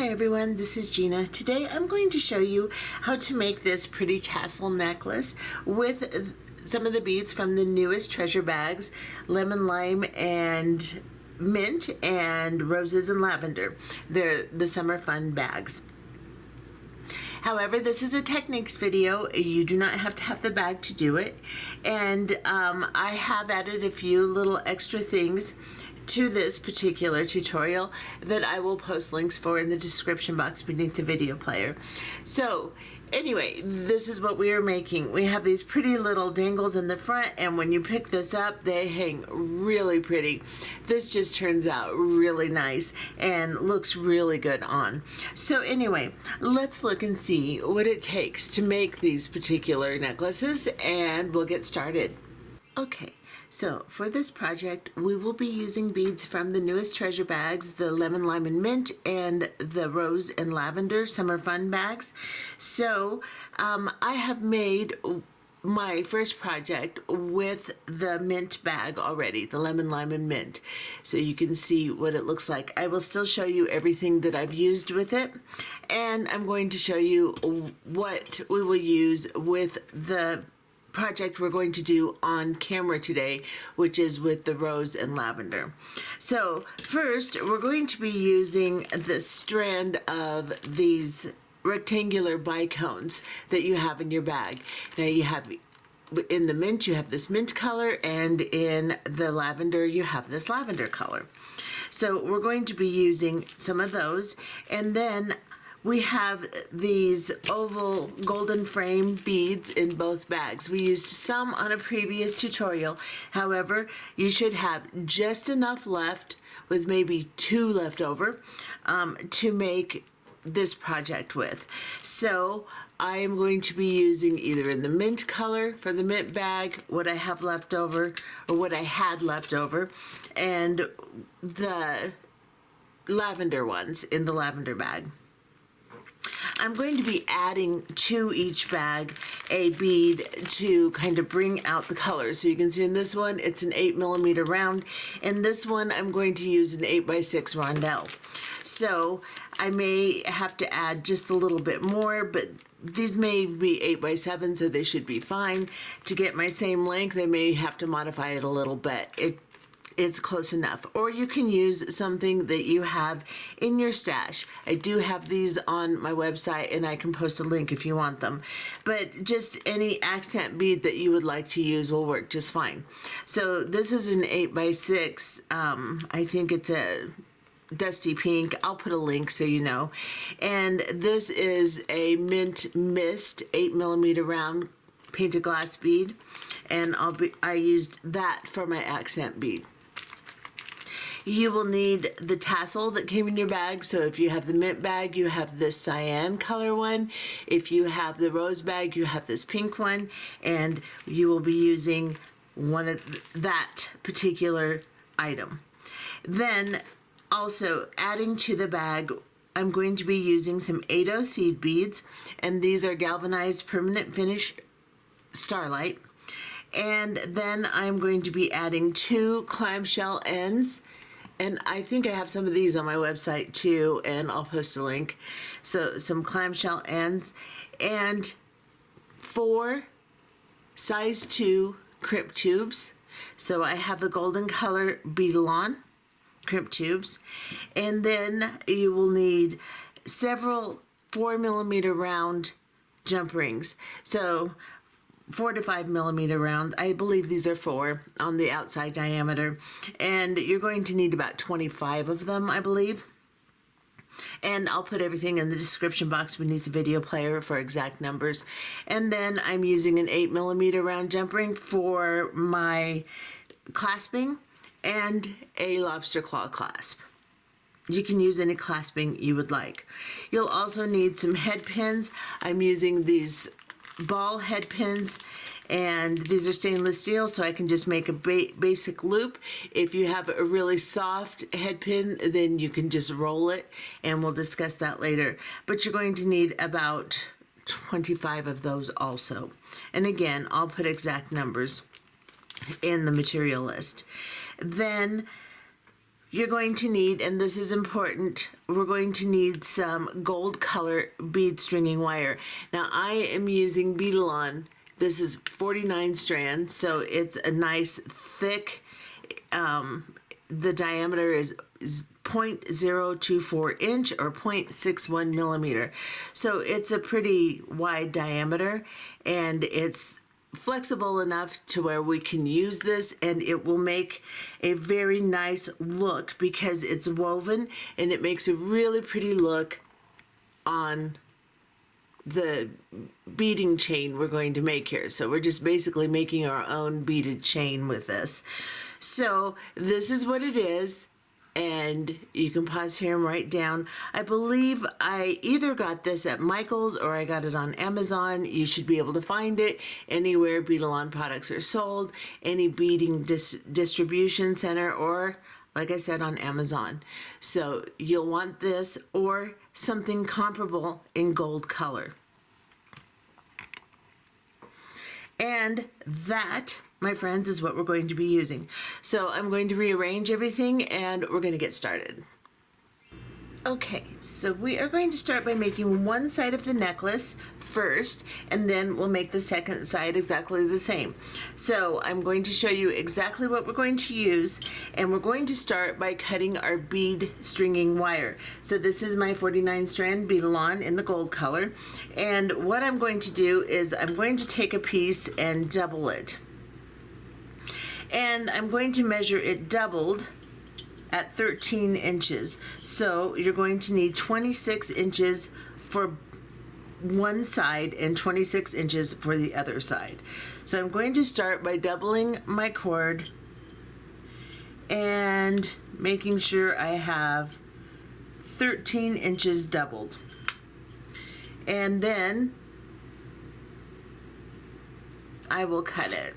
Hi everyone, this is Gina. Today I'm going to show you how to make this pretty tassel necklace with some of the beads from the newest treasure bags, lemon lime and mint and roses and lavender. They're the summer fun bags. However, this is a techniques video. You do not have to have the bag to do it. And I have added a few little extra things to this particular tutorial that I will post links for in the description box beneath the video player. So anyway, this is what we are making. We have these pretty little dangles in the front, and when you pick this up, they hang really pretty. This just turns out really nice and looks really good on. So anyway, let's look and see what it takes to make these particular necklaces, and we'll get started. Okay. So for this project, we will be using beads from the newest treasure bags, the lemon, lime, and mint, and the rose and lavender summer fun bags. So I have made my first project with the mint bag already, the lemon, lime, and mint. So you can see what it looks like. I will still show you everything that I've used with it, and I'm going to show you what we will use with the project we're going to do on camera today, which is with the rose and lavender. So first, we're going to be using the strand of these rectangular bicones that you have in your bag. Now you have, in the mint, you have this mint color, and in the lavender, you have this lavender color. So we're going to be using some of those, and then we have these oval golden frame beads in both bags. We used some on a previous tutorial. However, you should have just enough left, with maybe 2 left over, to make this project with. So I am going to be using either in the mint color for the mint bag, what I have left over, or what I had left over, and the lavender ones in the lavender bag. I'm going to be adding to each bag a bead to kind of bring out the colors. So you can see in this one, it's an 8mm round. In this one, I'm going to use an 8x6 rondelle. So I may have to add just a little bit more, but these may be 8x7, so they should be fine. To get my same length, I may have to modify it a little bit. It's close enough. Or you can use something that you have in your stash. I do have these on my website, and I can post a link if you want them. But just any accent bead that you would like to use will work just fine. So this is an 8x6. I think it's a dusty pink. I'll put a link so you know. And this is a mint mist 8mm round painted glass bead, and I used that for my accent bead. You will need the tassel that came in your bag. So if you have the mint bag, you have this cyan color one. If you have the rose bag, you have this pink one, and you will be using one of that particular item. Then also adding to the bag, I'm going to be using some 8/0 seed beads, and these are galvanized permanent finish starlight. And then I'm going to be adding 2 clamshell ends. And I think I have some of these on my website too, and I'll post a link. So some clamshell ends and 4 size 2 crimp tubes. So I have the golden color Beadalon crimp tubes. And then you will need several 4mm round jump rings. So 4 to 5mm round. I believe these are 4 on the outside diameter, and you're going to need about 25 of them, I believe. And I'll put everything in the description box beneath the video player for exact numbers. And then I'm using an 8mm round jump ring for my clasping and a lobster claw clasp. You can use any clasping you would like. You'll also need some head pins. I'm using these ball head pins, and these are stainless steel, so I can just make a basic loop. If you have a really soft head pin, then you can just roll it, and we'll discuss that later. But you're going to need about 25 of those also. And again, I'll put exact numbers in the material list. Then you're going to need, and this is important, we're going to need some gold color bead stringing wire. Now I am using Beadalon. This is 49 strand, so it's a nice thick, the diameter is 0.024 inch or 0.61 millimeter. So it's a pretty wide diameter, and it's flexible enough to where we can use this, and it will make a very nice look because it's woven, and it makes a really pretty look on the beading chain we're going to make here. So we're just basically making our own beaded chain with this. So this is what it is. And you can pause here and write down. I believe I either got this at Michael's or I got it on Amazon. You should be able to find it anywhere Beadalon products are sold, any beading distribution center, or like I said, on Amazon. So you'll want this or something comparable in gold color. And that, my friends, is what we're going to be using. So I'm going to rearrange everything and we're going to get started. Okay, so we are going to start by making one side of the necklace first, and then we'll make the second side exactly the same. So I'm going to show you exactly what we're going to use, and we're going to start by cutting our bead stringing wire. So this is my 49 strand Beadalon in the gold color, and what I'm going to do is I'm going to take a piece and double it. And I'm going to measure it doubled at 13 inches. So you're going to need 26 inches for one side and 26 inches for the other side. So I'm going to start by doubling my cord and making sure I have 13 inches doubled. And then I will cut it.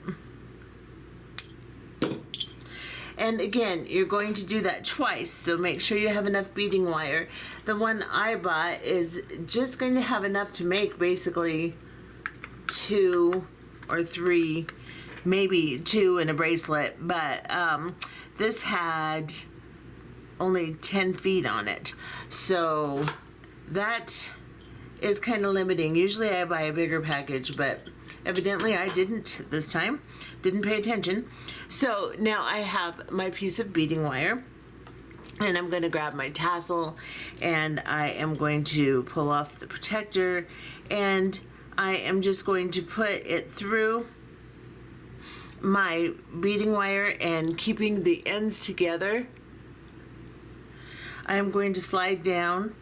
And again, you're going to do that twice, so make sure you have enough beading wire. The one I bought is just going to have enough to make basically 2 or 3, maybe 2 in a bracelet, but this had only 10 feet on it. So that is kind of limiting. Usually I buy a bigger package, but evidently I didn't this time. Didn't pay attention. So now I have my piece of beading wire, and I'm going to grab my tassel, and I am going to pull off the protector, and I am just going to put it through my beading wire and keeping the ends together. I am going to slide down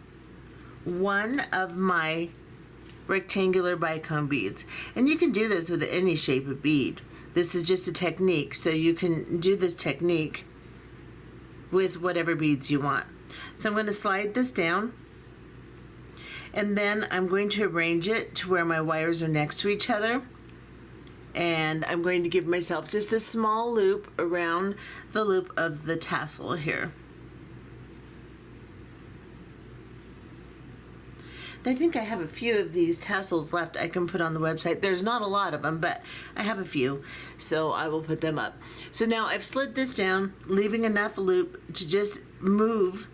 one of my rectangular bicone beads, and you can do this with any shape of bead. This is just a technique, so you can do this technique with whatever beads you want. So I'm going to slide this down, and then I'm going to arrange it to where my wires are next to each other, and I'm going to give myself just a small loop around the loop of the tassel here. I think I have a few of these tassels left I can put on the website. There's not a lot of them, but I have a few, so I will put them up. So now I've slid this down, leaving enough loop to just move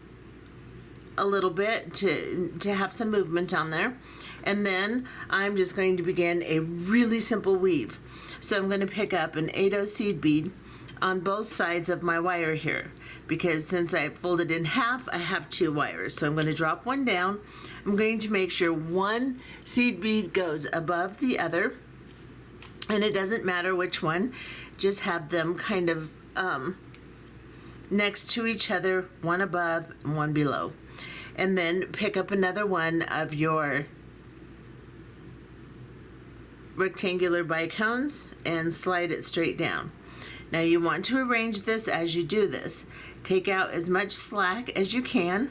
a little bit to have some movement on there. And then I'm just going to begin a really simple weave. So I'm going to pick up an 8/0 seed bead on both sides of my wire here, because since I folded in half, I have 2 wires. So I'm going to drop one down. I'm going to make sure one seed bead goes above the other, and it doesn't matter which one, just have them kind of next to each other, one above and one below. And then pick up another one of your rectangular bicones and slide it straight down. Now you want to arrange this as you do this. Take out as much slack as you can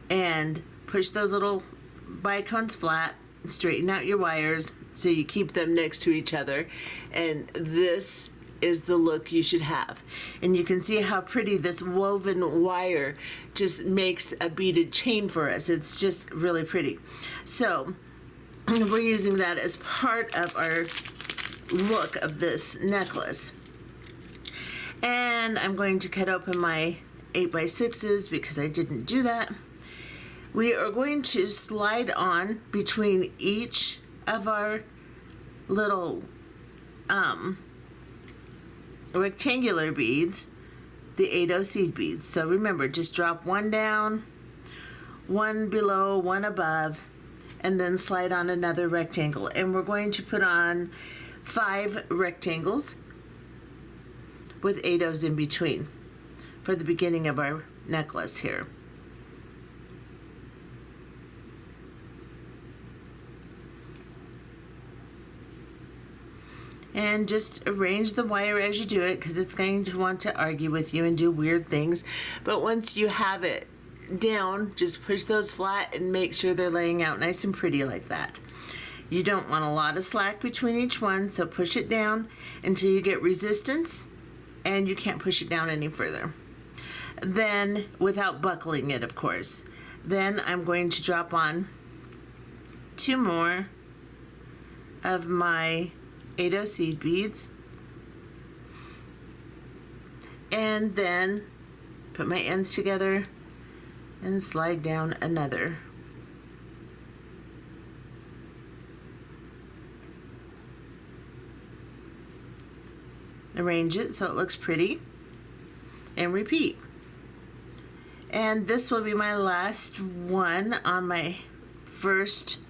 and push those little bicones flat, straighten out your wires so you keep them next to each other, and this is the look you should have. And you can see how pretty this woven wire just makes a beaded chain for us. It's just really pretty. So we're using that as part of our look of this necklace. And I'm going to cut open my 8x6s because I didn't do that. We are going to slide on between each of our little rectangular beads, the 8/0 seed beads. So remember, just drop one down, one below, one above, and then slide on another rectangle. And we're going to put on 5 rectangles with 8/0s in between for the beginning of our necklace here. And just arrange the wire as you do it, because it's going to want to argue with you and do weird things. But once you have it down, just push those flat and make sure they're laying out nice and pretty like that. You don't want a lot of slack between each one, so push it down until you get resistance and you can't push it down any further. Then, without buckling it, of course, then I'm going to drop on 2 more of my 8/0 seed beads, and then put my ends together and slide down another. Arrange it so it looks pretty, and repeat. And this will be my last one on my first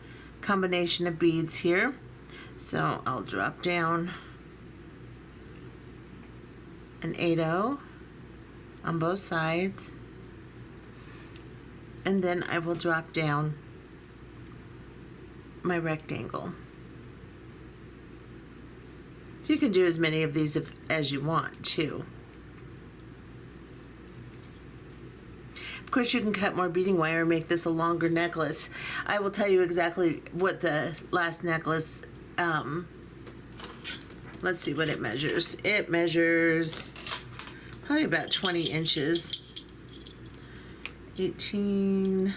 combination of beads here. So I'll drop down an 8/0 on both sides, and then I will drop down my rectangle. You can do as many of these as you want too. Of course, you can cut more beading wire and make this a longer necklace. I will tell you exactly what the last necklace, let's see what it measures. It measures probably about 20 inches. 18.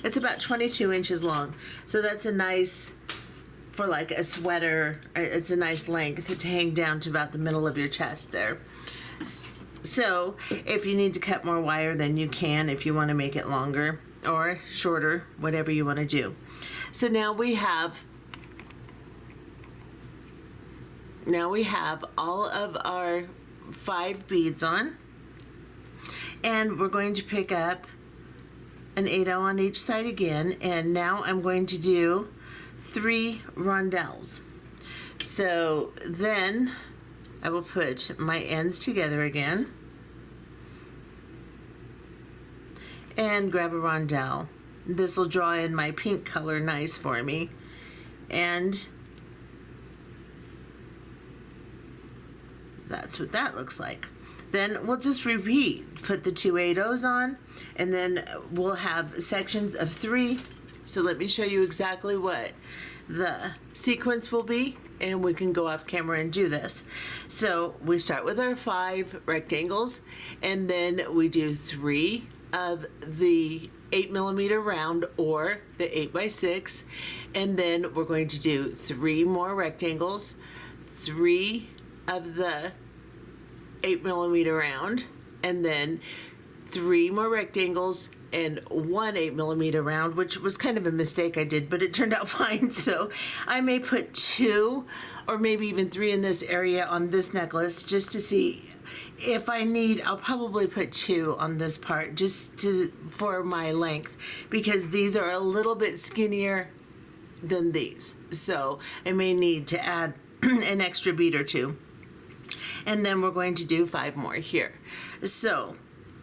It's about 22 inches long. So that's a nice, for like a sweater, it's a nice length to hang down to about the middle of your chest there. So if you need to cut more wire, then you can if you want to make it longer or shorter, whatever you want to do. So now we have all of our 5 beads on, and we're going to pick up an 8/0 on each side again, and now I'm going to do 3 rondelles. So then I will put my ends together again and grab a rondelle. This will draw in my pink color nice for me, and that's what that looks like. Then we'll just repeat, put the 2 8/0s on, and then we'll have sections of 3. So let me show you exactly what the sequence will be, and we can go off camera and do this. So we start with our 5 rectangles, and then we do 3 of the 8mm round or the 8x6, and then we're going to do 3 more rectangles, 3 of the 8mm round, and then 3 more rectangles and 1 8mm round, which was kind of a mistake I did, but it turned out fine. So I may put 2 or maybe even 3 in this area on this necklace just to see if I need. I'll probably put 2 on this part just for my length, because these are a little bit skinnier than these. So I may need to add an extra bead or 2. And then we're going to do 5 more here. So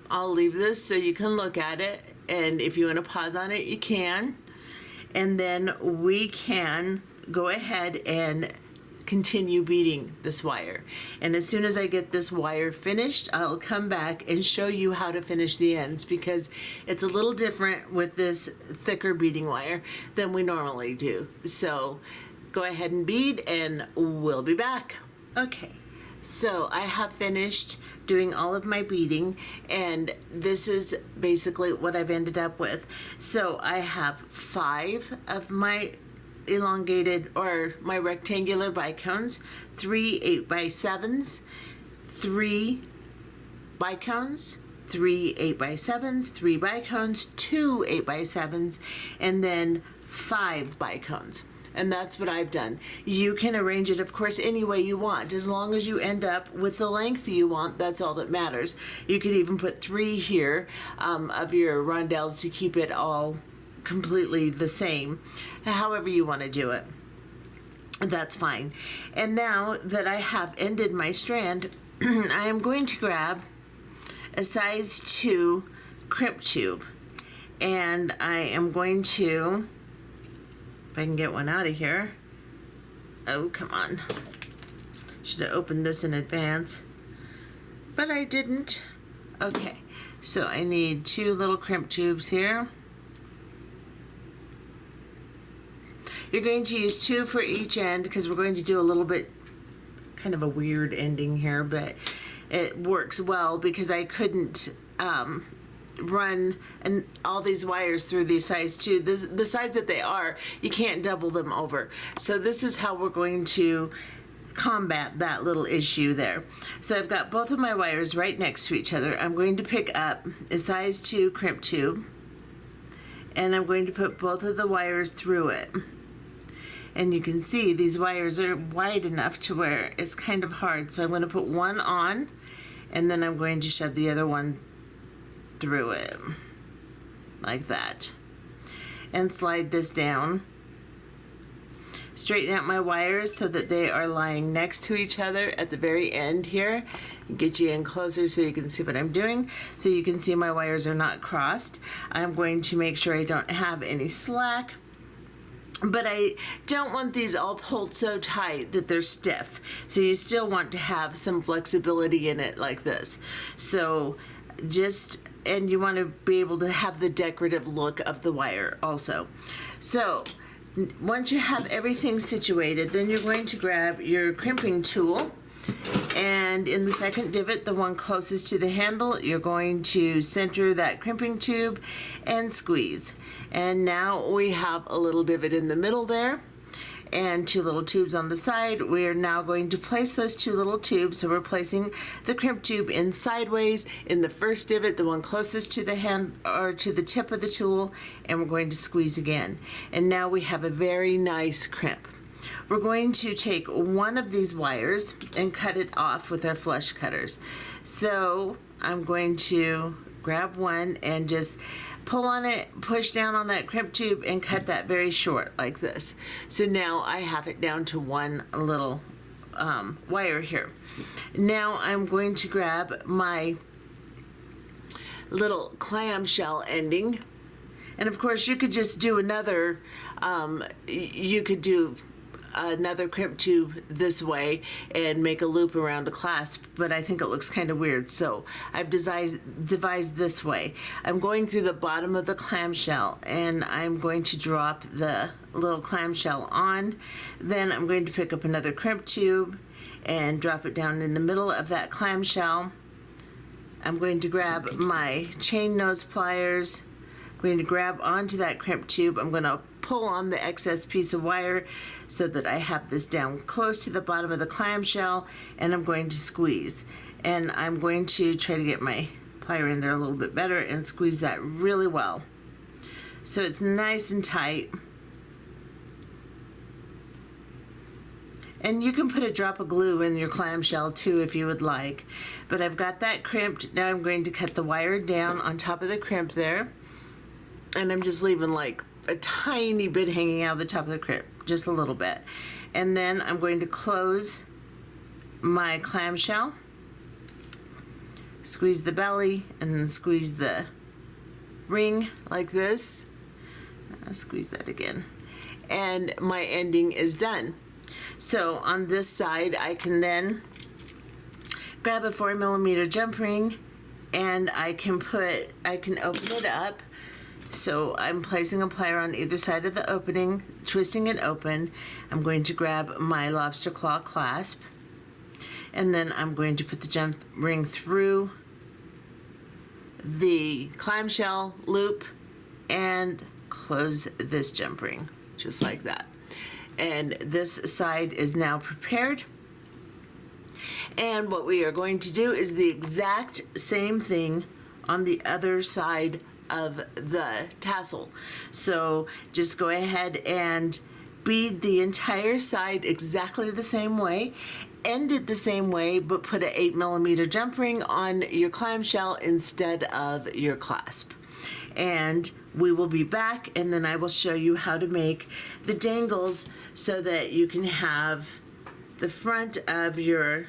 I'll leave this so you can look at it, and if you want to pause on it, you can. And then we can go ahead and continue beading this wire. And as soon as I get this wire finished, I'll come back and show you how to finish the ends, because it's a little different with this thicker beading wire than we normally do. So go ahead and bead, and we'll be back. Okay. So I have finished doing all of my beading, and this is basically what I've ended up with. So I have 5 of my elongated or my rectangular bicones, 3 8x7s, 3 bicones, 3 8x7s, 3 bicones, 2 8x7s, and then 5 bicones. And that's what I've done. You can arrange it, of course, any way you want. As long as you end up with the length you want, that's all that matters. You could even put 3 here of your rondelles to keep it all completely the same. However you want to do it, that's fine. And now that I have ended my strand, I am going to grab a size 2 crimp tube. And I am going to, if I can get one out of here. Oh, come on. Should have opened this in advance, but I didn't. Okay, so I need 2 little crimp tubes here. You're going to use 2 for each end because we're going to do a little bit kind of a weird ending here, but it works well because I couldn't run all these wires through the size 2. The size that they are, you can't double them over. So this is how we're going to combat that little issue there. So I've got both of my wires right next to each other. I'm going to pick up a size 2 crimp tube, and I'm going to put both of the wires through it. And you can see these wires are wide enough to where it's kind of hard. So I'm going to put one on, and then I'm going to shove the other one through it like that, and slide this down. Straighten out my wires so that they are lying next to each other at the very end here. Get you in closer so you can see what I'm doing. So you can see my wires are not crossed. I'm going to make sure I don't have any slack, but I don't want these all pulled so tight that they're stiff. So you still want to have some flexibility in it like this. So and you want to be able to have the decorative look of the wire also. So once you have everything situated, then you're going to grab your crimping tool, and in the second divot, the one closest to the handle, you're going to center that crimping tube and squeeze. And now we have a little divot in the middle there and 2 little tubes on the side. We are now going to place those 2 little tubes. So we're placing the crimp tube in sideways in the first divot, the one closest to the hand or to the tip of the tool, and we're going to squeeze again. And now we have a very nice crimp. We're going to take one of these wires and cut it off with our flush cutters. So I'm going to grab one and just pull on it, push down on that crimp tube, and cut that very short like this. So now I have it down to one little wire here. Now I'm going to grab my little clamshell ending, and of course you could just do another, you could do another crimp tube this way and make a loop around a clasp, but I think it looks kind of weird, so I've devised this way. I'm going through the bottom of the clamshell, and I'm going to drop the little clamshell on. Then I'm going to pick up another crimp tube and drop it down in the middle of that clamshell. I'm going to grab my chain nose pliers. I'm going to grab onto that crimp tube. I'm going to pull on the excess piece of wire so that I have this down close to the bottom of the clamshell, and I'm going to squeeze. And I'm going to try to get my plier in there a little bit better and squeeze that really well so it's nice and tight. And you can put a drop of glue in your clamshell too if you would like. But I've got that crimped. Now I'm going to cut the wire down on top of the crimp there. And I'm just leaving like a tiny bit hanging out of the top of the crimp, just a little bit. And then I'm going to close my clamshell, squeeze the belly, and then squeeze the ring like this. I'll squeeze that again. And my ending is done. So on this side, I can then grab a 4mm jump ring, and I can open it up. So I'm placing a plier on either side of the opening, twisting it open. I'm going to grab my lobster claw clasp, and then I'm going to put the jump ring through the clamshell loop and close this jump ring, just like that. And this side is now prepared. And what we are going to do is the exact same thing on the other side of the tassel. So just go ahead and bead the entire side exactly the same way, end it the same way, but put an 8mm jump ring on your clamshell instead of your clasp. And we will be back, and then I will show you how to make the dangles so that you can have the front of your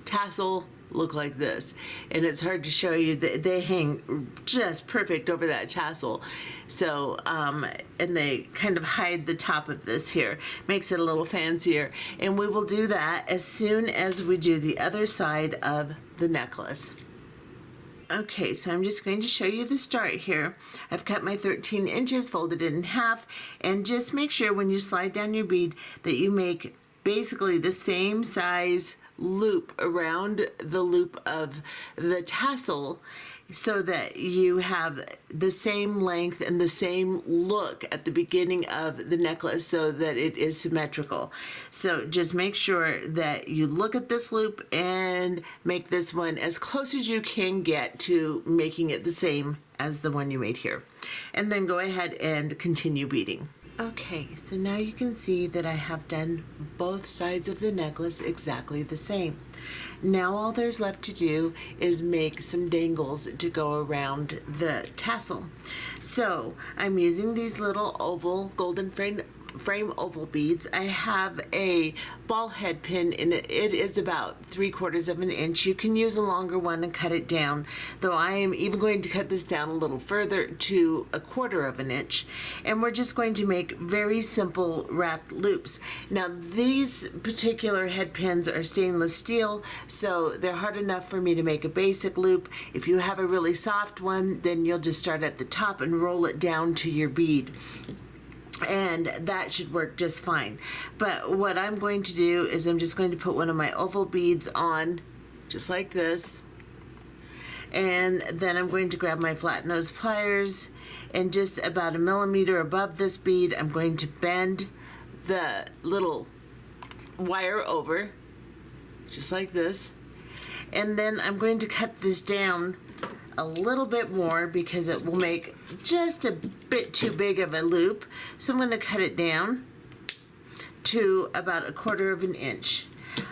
tassel look like this. And it's hard to show you that they hang just perfect over that tassel. So and they kind of hide the top of this here, makes it a little fancier. And we will do that as soon as we do the other side of the necklace. Okay, so I'm just going to show you the start here. I've cut my 13 inches, folded it in half, and just make sure when you slide down your bead that you make basically the same size loop around the loop of the tassel so that you have the same length and the same look at the beginning of the necklace so that it is symmetrical. So just make sure that you look at this loop and make this one as close as you can get to making it the same as the one you made here. And then go ahead and continue beading. Okay, so now you can see that I have done both sides of the necklace exactly the same. Now all there's left to do is make some dangles to go around the tassel. So I'm using these little oval golden frame oval beads. I have a ball head pin and it is about 3/4 of an inch. You can use a longer one and cut it down, though I am even going to cut this down a little further to 1/4 of an inch. And we're just going to make very simple wrapped loops. Now these particular head pins are stainless steel, so they're hard enough for me to make a basic loop. If you have a really soft one, then you'll just start at the top and roll it down to your bead. And that should work just fine. But what I'm going to do is I'm just going to put one of my oval beads on, just like this. And then I'm going to grab my flat nose pliers, and just about 1 millimeter above this bead, I'm going to bend the little wire over, just like this. And then I'm going to cut this down a little bit more because it will make just a bit too big of a loop. So I'm going to cut it down to about 1/4 of an inch.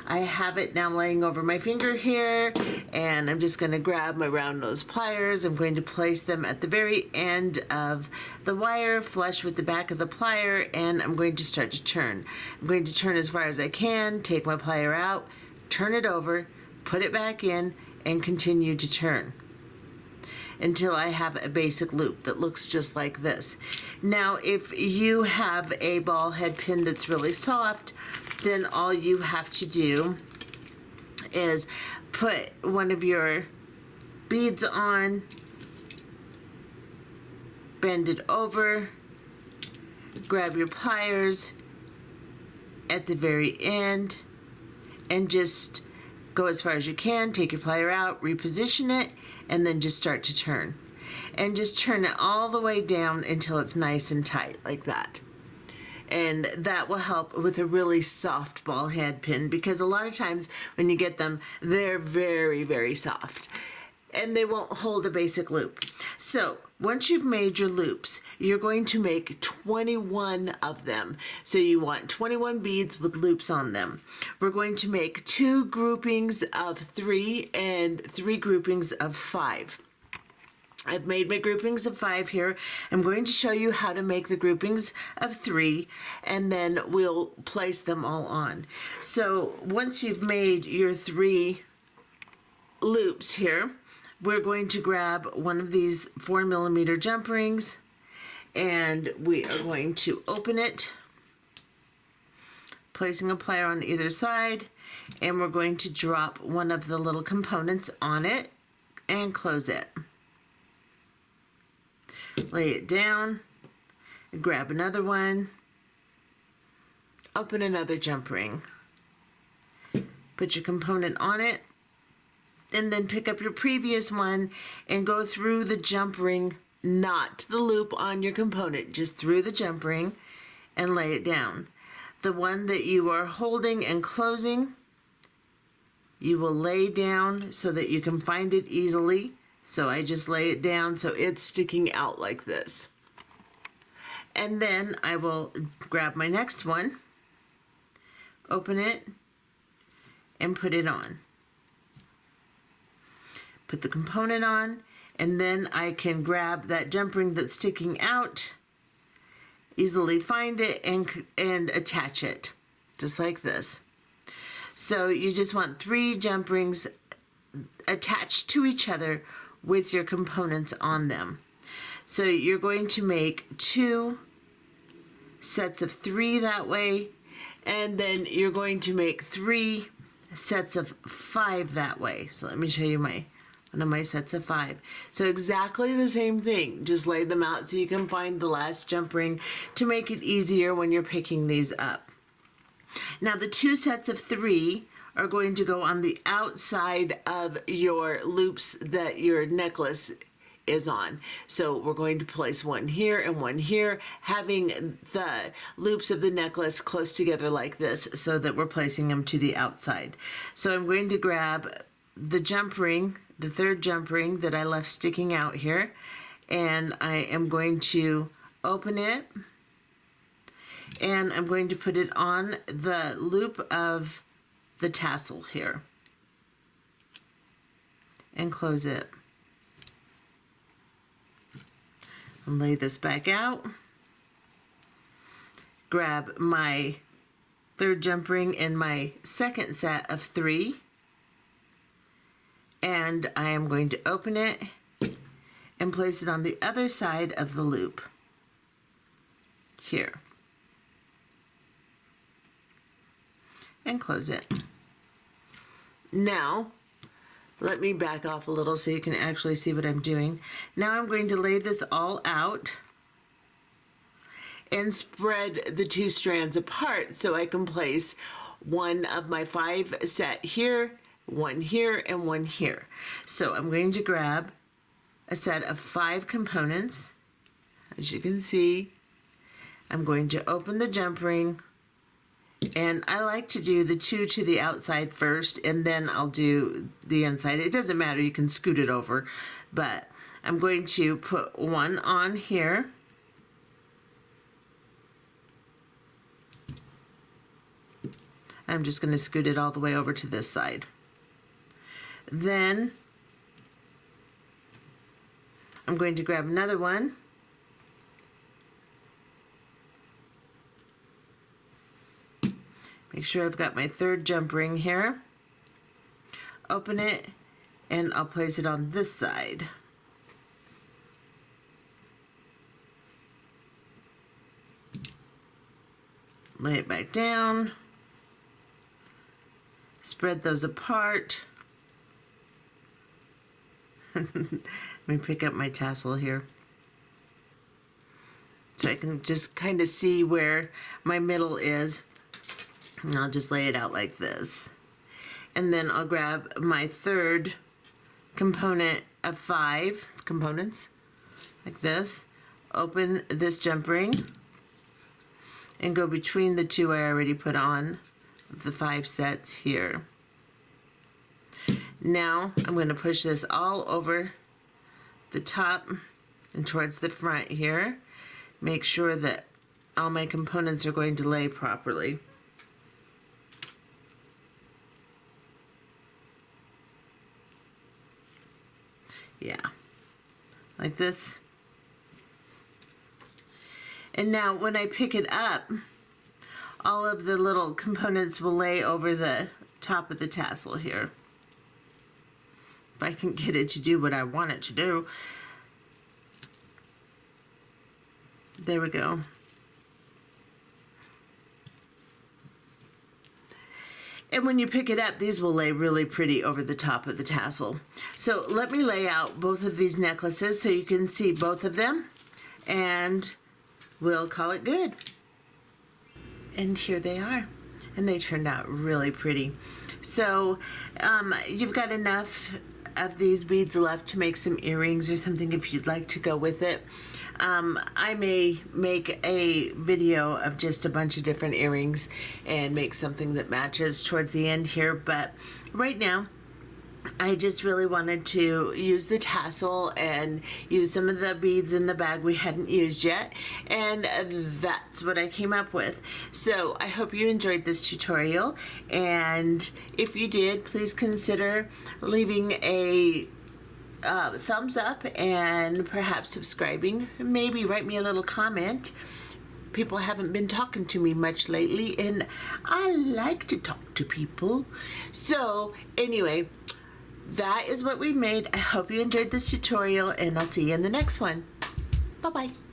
I have it now laying over my finger here, and I'm just going to grab my round nose pliers. I'm going to place them at the very end of the wire, flush with the back of the plier, and I'm going to start to turn. I'm going to turn as far as I can, take my plier out, turn it over, put it back in, and continue to turn until I have a basic loop that looks just like this. Now, if you have a ball head pin that's really soft, then all you have to do is put one of your beads on, bend it over, grab your pliers at the very end, and just go as far as you can, take your plier out, reposition it, and then just start to turn. And just turn it all the way down until it's nice and tight, like that. And that will help with a really soft ball head pin, because a lot of times when you get them, they're very, very soft. And they won't hold a basic loop. So once you've made your loops, you're going to make 21 of them. So you want 21 beads with loops on them. We're going to make 2 groupings of 3 and 3 groupings of 5. I've made my groupings of 5 here. I'm going to show you how to make the groupings of 3, and then we'll place them all on. So once you've made your 3 loops here, we're going to grab one of these 4mm jump rings, and we are going to open it, placing a plier on either side, and we're going to drop one of the little components on it and close it. Lay it down, grab another one, open another jump ring, put your component on it, and then pick up your previous one and go through the jump ring, not the loop on your component, just through the jump ring, and lay it down. the one that you are holding and closing, you will lay down so that you can find it easily. So I just lay it down so it's sticking out like this. And then I will grab my next one, open it, and put it on. Put the component on, and then I can grab that jump ring that's sticking out, easily find it, and attach it, just like this. So you just want 3 jump rings attached to each other with your components on them. So you're going to make 2 sets of 3 that way, and then you're going to make 3 sets of 5 that way. So let me show you one of my sets of 5. So exactly the same thing, just lay them out so you can find the last jump ring to make it easier when you're picking these up. Now the 2 sets of 3 are going to go on the outside of your loops that your necklace is on. So we're going to place one here and one here, having the loops of the necklace close together like this so that we're placing them to the outside. So I'm going to grab the jump ring, the 3rd jump ring that I left sticking out here, and I am going to open it, and I'm going to put it on the loop of the tassel here and close it. And lay this back out. Grab my 3rd jump ring in my 2nd set of 3, and I am going to open it and place it on the other side of the loop here and close it. Now let me back off a little so you can actually see what I'm doing. Now I'm going to lay this all out and spread the 2 strands apart so I can place one of my 5 set here, one here, and one here. So I'm going to grab a set of 5 components. As you can see, I'm going to open the jump ring, and I like to do the 2 to the outside first, and then I'll do the inside. It doesn't matter, you can scoot it over, but I'm going to put one on here. I'm just going to scoot it all the way over to this side. Then I'm going to grab another one, make sure I've got my 3rd jump ring here, open it, and I'll place it on this side. Lay it back down, spread those apart. Let me pick up my tassel here so I can just kind of see where my middle is. And I'll just lay it out like this. And then I'll grab my 3rd component of 5 components, like this. Open this jump ring and go between the 2 I already put on the 5 sets here. Now I'm going to push this all over the top and towards the front here. Make sure that all my components are going to lay properly. Yeah, like this. And now when I pick it up, all of the little components will lay over the top of the tassel here. If I can get it to do what I want it to do. There we go. And when you pick it up, these will lay really pretty over the top of the tassel. So let me lay out both of these necklaces so you can see both of them, and we'll call it good. And here they are. And they turned out really pretty. So you've got enough of these beads left to make some earrings or something if you'd like to go with it. I may make a video of just a bunch of different earrings and make something that matches towards the end here, but right now I just really wanted to use the tassel and use some of the beads in the bag we hadn't used yet, and that's what I came up with. So I hope you enjoyed this tutorial, and if you did, please consider leaving a thumbs up and perhaps subscribing. Maybe write me a little comment. People haven't been talking to me much lately, and I like to talk to people. So anyway, that is what we made. I hope you enjoyed this tutorial, and I'll see you in the next one. Bye-bye.